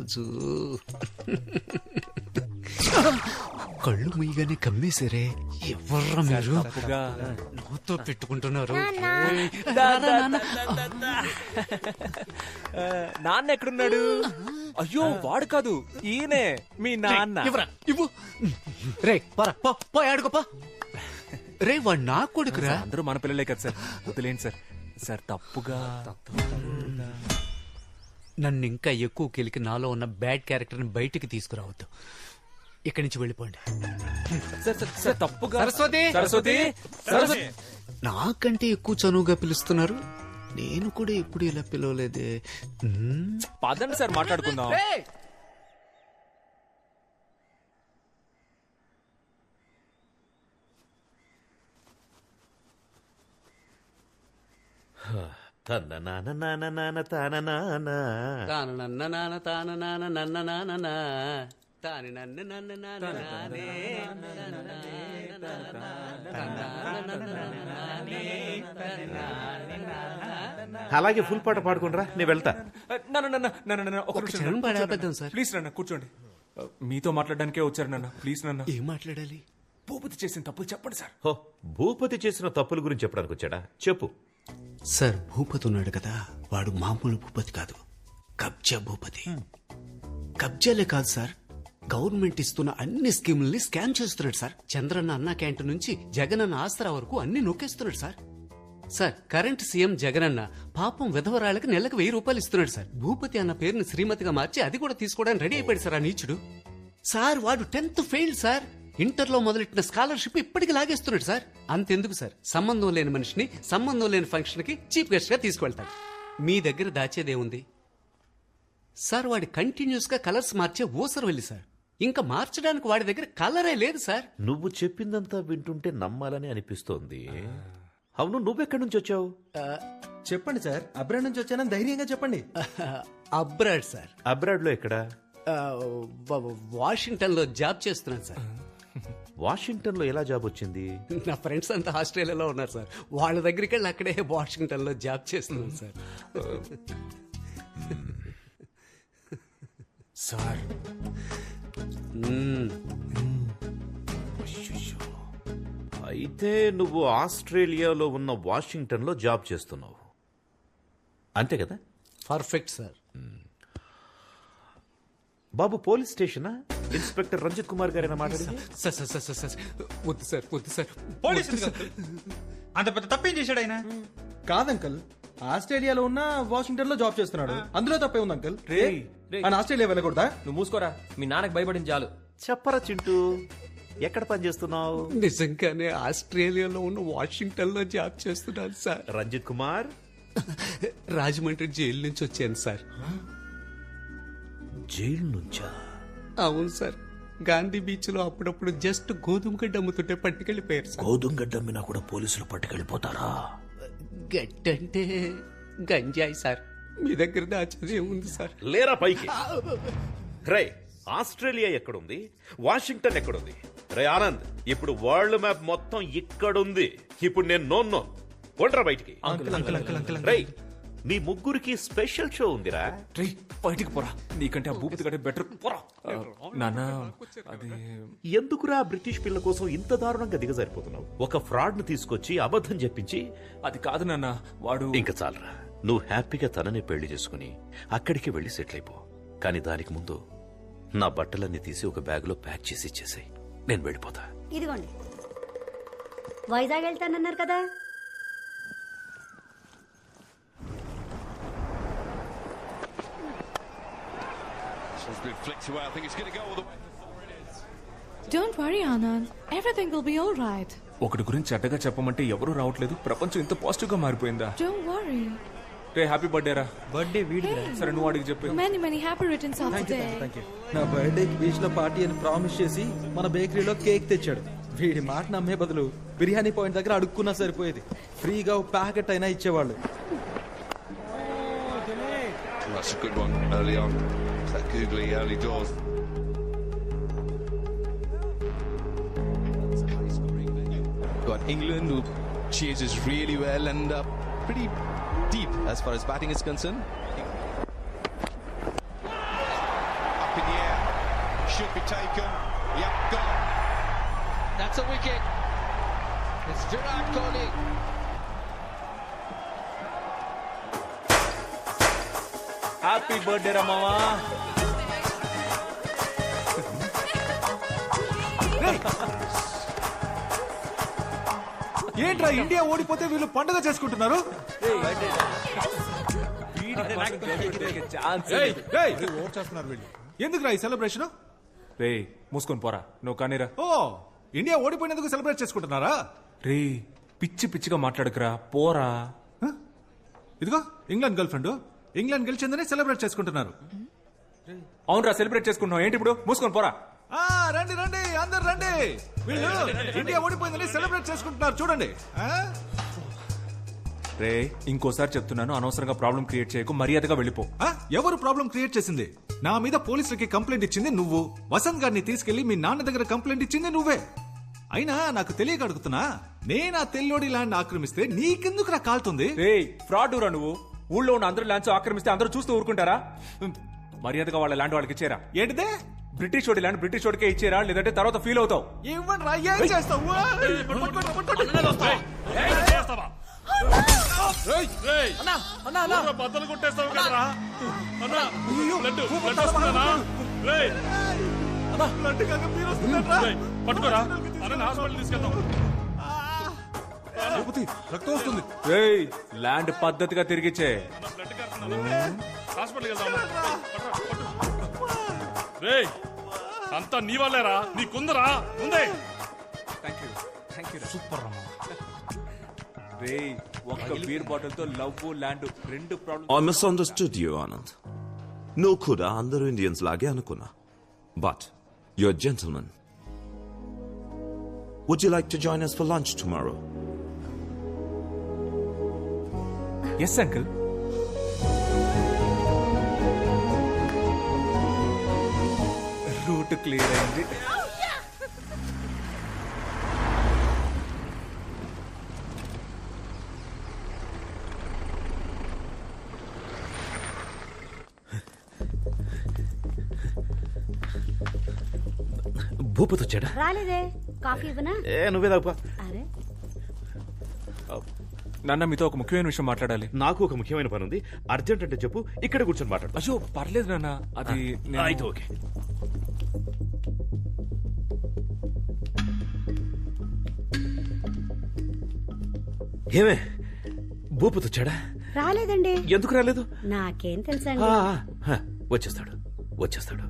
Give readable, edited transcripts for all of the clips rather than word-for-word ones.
రాజు. కళ్ళు ముయ్యగానే కమ్మేశారే. ఎవర్రా మీరు? నాతో పెట్టుకుంటున్నారు. నాన్న ఎక్కడున్నాడు? అయ్యో వాడు కాదు, ఈయనే మీ నాన్న. ఇవ్వు. రే పో ఆడుకోపా. రే వాడు నా కొడుకురా. అందరూ మన పిల్లలే కదా సార్, వదిలేండి సార్. సార్ తప్పుగా నన్ను ఇంకా ఎక్కువ కెలికి నాలో ఉన్న బ్యాడ్ క్యారెక్టర్ని బయటికి తీసుకురావద్దు. ఇక్కడి నుంచి వెళ్ళిపోండి. తప్పుగా. సరస్వతి నాకంటే ఎక్కువ చనువుగా పిలుస్తున్నారు. నేను కూడా ఎప్పుడు ఇలా పిలవలేదే. పదండి సార్ మాట్లాడుకుందాం. తన నాన్న నాన్న నాన్న తాన నాన్న తాన నన్న నాన్న తాన నాన్న నన్న నాన్న తాని నన్ను నన్ను నానే. అలాగే ఫుల్ పాట పాడుకుంటారా, నేను వెళ్తా. ప్లీజ్ నాన్న కూర్చోండి. మీతో మాట్లాడడానికే వచ్చారు నాన్న. ప్లీజ్ నాన్న. ఏం మాట్లాడాలి? భూపతి చేసిన తప్పులు చెప్పండి సార్. హో, భూపతి చేసిన తప్పుల గురించి చెప్పడానికి వచ్చాడా? చెప్పు. సార్, భూపతి ఉన్నాడు కదా, వాడు మామూలు భూపతి కాదు, కబ్జా భూపతి. కబ్జాలే కాదు సార్, గవర్నమెంట్ ఇస్తున్న అన్ని స్కీముల్ని స్కామ్ చేస్తున్నాడు సార్. చంద్రన్న అన్న క్యాంటీన్ నుంచి జగనన్న ఆసరా వరకు అన్ని నొక్కేస్తున్నాడు సార్. సార్, కరెంట్ సీఎం జగనన్న పాపం విధవరాళ్ళకి నెలకు 1000 రూపాయలు ఇస్తున్నాడు సార్. భూపతి అన్న పేరుని శ్రీమతిగా మార్చి అది కూడా తీసుకోవడానికి రెడీ అయిపోయాడు సార్ ఆ నీచుడు. సార్, వాడు 10th ఫెయిల్ సార్. ఇంటర్లో మొదలెట్టిన స్కాలర్షిప్ ఇప్పటికి లాగేస్తున్నాడు సార్. అంతెందుకు సార్, సంబంధం లేని మనిషిని సంబంధం లేని ఫంక్షన్ కి చీఫ్ గెస్ట్ గా తీసుకువెళ్తాడు. మీ దగ్గర దాచేదేముంది సార్? వాడి కంటిన్యూస్ గా కలర్స్ మార్చే ఊసరు వెళ్ళి సార్. ఇంకా మార్చడానికి వాడి దగ్గర కలరే లేదు సార్. నువ్వు చెప్పిందంతా వింటుంటే నమ్మాలని అనిపిస్తోంది. అవును, నువ్వెక్కడి నుంచి వచ్చావు? చెప్పండి సార్. అబ్రాడ్ నుంచి వచ్చానని ధైర్యంగా చెప్పండి. Abroad sir. అబ్రాడ్ లో ఎక్కడా? వాషింగ్టన్ లో జాబ్ చేస్తున్నాను సార్. వాషింగ్టన్ లో ఎలా జాబ్ వచ్చింది? నా ఫ్రెండ్స్ అంతా ఆస్ట్రేలియాలో ఉన్నారు సార్. వాళ్ళ దగ్గరికి వెళ్ళి అక్కడే వాషింగ్టన్ లో జాబ్ చేస్తున్నాను సార్. సార్, అయితే నువ్వు ఆస్ట్రేలియాలో ఉన్న వాషింగ్టన్ లో జాబ్ చేస్తున్నావు, అంతే కదా? Perfect sir. బాబు, పోలీస్ స్టేషనా? ఇన్స్పెక్టర్ రంజిత్ కుమార్ గారైనా మాట్లాడింది? సార్ వద్దు సార్, వద్దు సార్. అంత పెద్ద తప్పేం చేశాడు ఆయన? కాదంకల్, ఆస్ట్రేలియాలో ఉన్న వాషింగ్టన్ లో జాబ్ చేస్తున్నాడు. అందులో తప్పే ఉంది అంకల్. ఆయన ఆస్ట్రేలియా వెళ్ళకూడదా? నువ్వు మూసుకోరా, మీ నాన్నకు భయపడింది చాలు. చెప్పరా చింటూ, ఎక్కడ పని చేస్తున్నావు? నిజంగానే ఆస్ట్రేలియాలో ఉన్న వాషింగ్టన్ లో జాబ్ చేస్తున్నాను సార్. రంజిత్ కుమార్, రాజమండ్రి జైలు నుంచి వచ్చాను సార్. జైలు నుంచా? అవును సార్. గాంధీ బీచ్ లో అప్పుడప్పుడు జస్ట్ గోధుమ గడ్డ అమ్ముతుంటే పట్టుకెళ్ళిపోయారు సార్. గోధుమ గడ్డ అమ్మినా కూడా పోలీసులు పట్టుకెళ్ళిపోతారా? గడ్డంటే గంజాయి సార్. మీ దగ్గర దాచేది ఏముంది సార్? లేరా పైకి. రే, ఆస్ట్రేలియా ఎక్కడుంది? వాషింగ్టన్ ఎక్కడుంది? రే ఆనంద్, ఇప్పుడు వరల్డ్ మ్యాప్ మొత్తం ఇక్కడుంది. ఇప్పుడు నేను నోన్నో కొండ్రా బయటికి. రే, మీ ముగ్గురికి స్పెషల్ షో ఉందిరా. రే, బయటికి పోరా, నీకంటే ఆ భూపతి కంటే బెటర్. పోరా నాన్న. అది ఎందుకురా బ్రిటిష్ పిల్ల కోసం ఇంత దారుణంగా దిగజారిపోతున్నావు? ఒక ఫ్రాడ్ ను తీసుకొచ్చి అబద్ధం చెప్పించి. అది కాదు నాన్న, వాడు. ఇంకా చాలరా, నువ్వు హ్యాపీగా తనని పెళ్లి చేసుకుని అక్కడికి వెళ్లి సెటిల్ అయిపో. కానీ దానికి ముందు నా బట్టలన్నీ తీసి ఒక బ్యాగ్ లో ప్యాక్ చేసి ఇచ్చేసాయి. నేను వెళ్ళిపోతా. ఇదిగోండి. వైజాగ్ వెళ్తానన్నారు కదా. Don't worry, Anand. Everything will be all right. ఒకటి గురించి చెడ్డగా చెప్పమంటే ఎవరూ రావట్లేదు. ప్రపంచం ఇంత పాజిటివ్ గా మారిపోయిందా? Don't worry. Ray, happy birthday రా. బర్త్డే వీడిరా. సరే, నువ్వు అడిగి చెప్పు. Many happy returns of the day. నా బర్త్డేకి బీచ్ లో పార్టీ అని ప్రామిస్ చేసి మన బేకరీలో కేక్ తెచ్చాడు. వీడి మాట నమ్మే బదులు బిర్యానీ పాయింట్ దగ్గర అడుక్కున్నా సరిపోయేది. ఫ్రీగా ఒక ప్యాకెట్ అయినా ఇచ్చేవాళ్ళు. That's a good one early on. That googly early doors. Got England, who chases really well and pretty deep as far as batting is concerned. should be taken. Yep, gone. That's a wicket. It's Virat Kohli. Happy birthday రా మావా. ఏంట్రా India ఓడిపోతే వీళ్ళు పండుగ చేసుకుంటున్నారు? ఎందుకురా ఈ celebration? రే మూసుకొని పోరా, నువ్వు కానీరా. ఓ, ఇండియా ఓడిపోయినందుకు సెలబ్రేట్ చేసుకుంటున్నారా? రే పిచ్చి పిచ్చిగా మాట్లాడుకురా, పోరా. ఇదిగో ఇంగ్లాండ్ గర్ల్ ఫ్రెండ్, ఇంగ్లాండ్ గెలిచిందని సెలబ్రేట్ చేసుకుంటున్నారు. అవునరా, సెలబ్రేట్ చేసుకుంటున్నావు ఏంటి ఇప్పుడు? మూసుకొని పోరా. రండి రండి అందరు రండి, వీళ్ళు ఇండియా ఓడిపోయిందని సెలబ్రేట్ చేసుకుంటున్నారు చూడండి. రే ఇంకోసారి చెప్తున్నాను, అనవసరంగా ప్రాబ్లం క్రియేట్ చేయకు, మర్యాదగా వెళ్ళిపో. ఎవరు ప్రాబ్లం క్రియేట్ చేసింది? నా మీద పోలీసులకి కంప్లైంట్ ఇచ్చింది నువ్వు. వసంత్ గారిని తీసుకెళ్లి మీ నాన్న దగ్గర కంప్లైంట్ ఇచ్చింది నువ్వే. అయినా నాకు తెలియక అడుగుతున్నా, నేను ఆ తెల్లోడి ల్యాండ్ ఆక్రమిస్తే నీకెందుకు రా కాలుతుంది? రే ఫ్రాడ్ రా నువ్వు. ఊళ్ళో ఉన్న అందరూ ల్యాండ్స్ ఆక్రమిస్తే అందరూ చూస్తూ ఊరుకుంటారా? మర్యాదగా వాళ్ళ ల్యాండ్ వాళ్ళకి ఇచ్చేరా. ఏంటిదే? బ్రిటిష్ వాడి ల్యాండ్ బ్రిటిష్ వాడికే ఇచ్చేరా, లేదంటే తర్వాత ఫీల్ అవుతావు. ఇవ్వండి రా, ఏం చేస్తావు? బద్దలు కొట్టేస్తావు కదరా. పట్టుకోరా, హాస్పిటల్ తీసుకెళ్తాం. రక్తం వస్తుంది. రేయ్ ల్యాండ్ పద్ధతిగా తిరిగిచ్చే. హాస్పిటల్కి వెళ్దాం. రేయ్ అంతా నీ వాళ్ళేరా, నీకుందరా ఉందే. సూపర్ రమ్మా. రేయ్ ఒక్క బీర్ బాటిల్ తో లవ్ ల్యాండ్ రెండు problem. I misunderstood you, Anand. No kuda andaru Indians lage anukunna. But you're a gentleman. Would you like to join us for lunch tomorrow? Yes, uncle. Route clear అయింది. భూపతి వచ్చాడా? రాలేదే. Coffee ఇవ్వనా? నువ్వే తాగుపా. అరే నాన్న మీతో ఒక ముఖ్యమైన విషయం మాట్లాడాలి. నాకు ఒక ముఖ్యమైన పని ఉంది, అర్జెంట్ అంటే చెప్పు, ఇక్కడ కూర్చొని మాట్లాడు. అయ్యో పర్లేదు నాన్న, అది అయితే ఓకే. ఏమే భూపతి వచ్చాడా? రాలేదండి. ఎందుకు రాలేదు? నాకేం తెలుసండి. వచ్చేస్తాడు వచ్చేస్తాడు.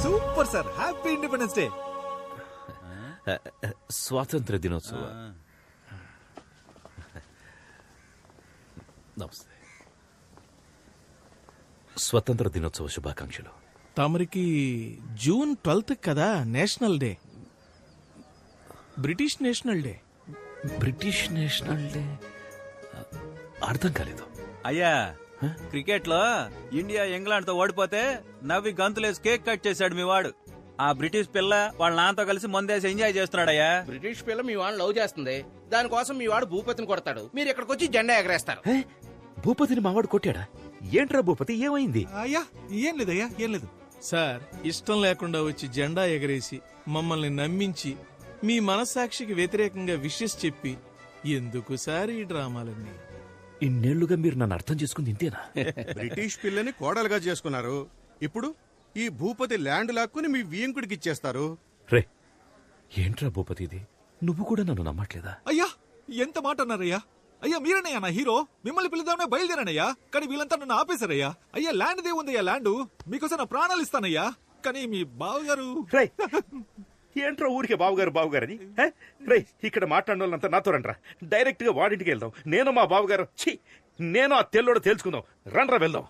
Super sir, happy independence day. స్వాతంత్ర దినోత్సవ నమస్తే. స్వతంత్ర దినోత్సవ శుభాకాంక్షలు. తమరికి జూన్ 12 కదా national day, British national day. British national day అర్థం కాలేదు. అయ్యా క్రికెట్ లో ఇండియా ఇంగ్లాండ్ తో ఓడిపోతే నవ్వి గంతులేసి కేక్ కట్ చేశాడు మీ వాడు. ఆ బ్రిటిష్ పిల్ల వాళ్ళ నాన్నతో కలిసి మందేసి ఎంజాయ్ చేస్తున్నాడయ్యా. బ్రిటిష్ పిల్ల మీ వాడు లవ్ చేస్తుంది, దానికోసం మీ వాడు భూపతిని కొడతాడు, మీరు ఇక్కడికి వచ్చి జెండా ఎగరేస్తారు. భూపతిని మావాడు కొట్టాడా? ఏంట్రా భూపతి, ఏమైంది? అయ్యా ఏం లేదయ్యా, ఏం లేదు సార్. ఇష్టం లేకుండా వచ్చి జెండా ఎగరేసి మమ్మల్ని నమ్మించి మీ మనస్సాక్షికి వ్యతిరేకంగా విషెస్ చెప్పి ఎందుకు సార్ ఈ డ్రామాలన్నీ? ఇన్నేళ్లుగా మీరు నన్ను అర్థం చేసుకుంది ఇంతేనా? బ్రిటిష్ పిల్లని కోడలుగా చేసుకున్నారు, ఇప్పుడు ఈ భూపతి ల్యాండ్ లాక్కుని మీ వియంకుడికి ఇచ్చేస్తారు. రే ఏంట్రా భూపతి ఇది, నువ్వు కూడా నన్ను నమ్మట్లేదా? అయ్యా ఎంత మాట అన్నారయ్యా. అయ్యా మీరనయ్యా నా హీరో, మిమ్మల్ని పిలుద్దామనే బయలుదేరానయ్యా, కానీ వీళ్ళంతా నన్ను ఆపేశారయ్యా. అయ్యా ల్యాండ్ దేవుందయ్యా, ల్యాండ్ మీకోసం నా ప్రాణాలు ఇస్తానయ్యా, కానీ మీ బావగారు. ఏంట్రా ఊరికే బావగారు అని రే, ఇక్కడ మాట్లాడిన వాళ్ళంతా నాతో రండ్రా, డైరెక్ట్ గా వాడింటికి వెళ్దాం. నేను మా బావగారు నేను ఆ తెల్లోడ తేల్చుకుందాం. రండ్రా వెళ్దాం.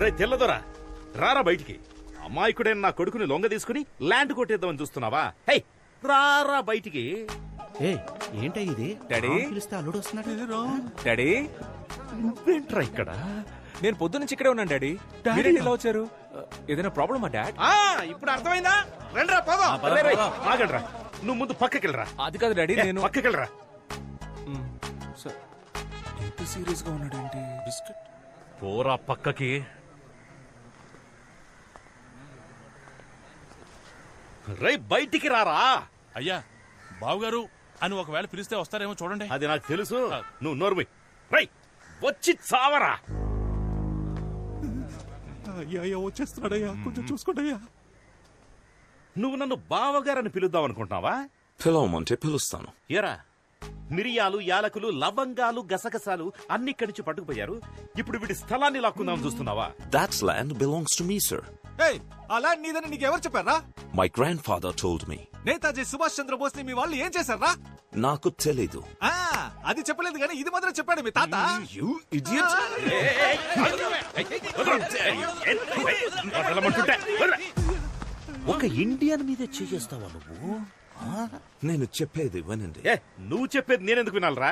రే తెల్లదొరా, రారా బయటికి. అమాయకుడైన నా కొడుకుని లొంగ తీసుకుని ల్యాండ్ కొట్టేద్దామని చూస్తున్నావా? హై రారా బయటికి. ఏంటో ఇది డాడీ పిలిస్తే అల్లుడు వస్తున్నాడు. డాడీ నువ్వేంట్రా ఇక్కడ? నేను పొద్దు నుంచి ఇక్కడే ఉన్నాను డాడీ. మీరేంటి ఇలా వచ్చారు? ఏదైనా ప్రాబ్లమా డాడ్? ఇప్పుడు అర్థమైందా? రండ్రా పోదాం. ఆగండ్రా, నువ్వు ముందు పక్కకెళ్ళరా. అది కాదు డాడీ, నేను పక్కకెళ్ళరా. ఎంత సీరియస్ గా ఉన్నాడేంటి? బిస్కెట్ పోరా పక్కకి. రై బయటికి రారా. అయ్యా బావగారు అని ఒకవేళ పిలిస్తే వస్తారేమో చూడండి. అది నాకు తెలుసు, నువ్వు నోర్మి. రై వచ్చి చావరా. అయ్యా వచ్చేస్తున్నాడయ్యా, కొంచెం చూసుకోండియ్యా. నువ్వు నన్ను బావగారని పిలుద్దాం అనుకుంటున్నావా? పిలవమంటే పిలుస్తాను. ఎరా, మిరియాలు, యాలకులు, లవంగాలు, గసగసాలు అన్ని ఇక్కడి నుంచి పట్టుకుపోయారు. ఇప్పుడు వీడి స్థలాన్ని లాక్కుందాం చూస్తున్నావా? That land belongs to me, sir. ఏయ్, ఆ ల్యాండ్ నీదని నీకెవరు చెప్పారా? My grandfather told me. Netaji Subhash Chandrabose ని మీ వాళ్ళు ఏం చేశారా? నాకు తెలీదు. అది చెప్పలేదు కానీ ఇది మాత్రం చెప్పాడు మీ తాత. ఒక ఇండియన్ మీదే చేస్తావా నువ్వు? నేను చెప్పేది వినండి. నువ్వు చెప్పేది నేనెందుకు వినాలరా?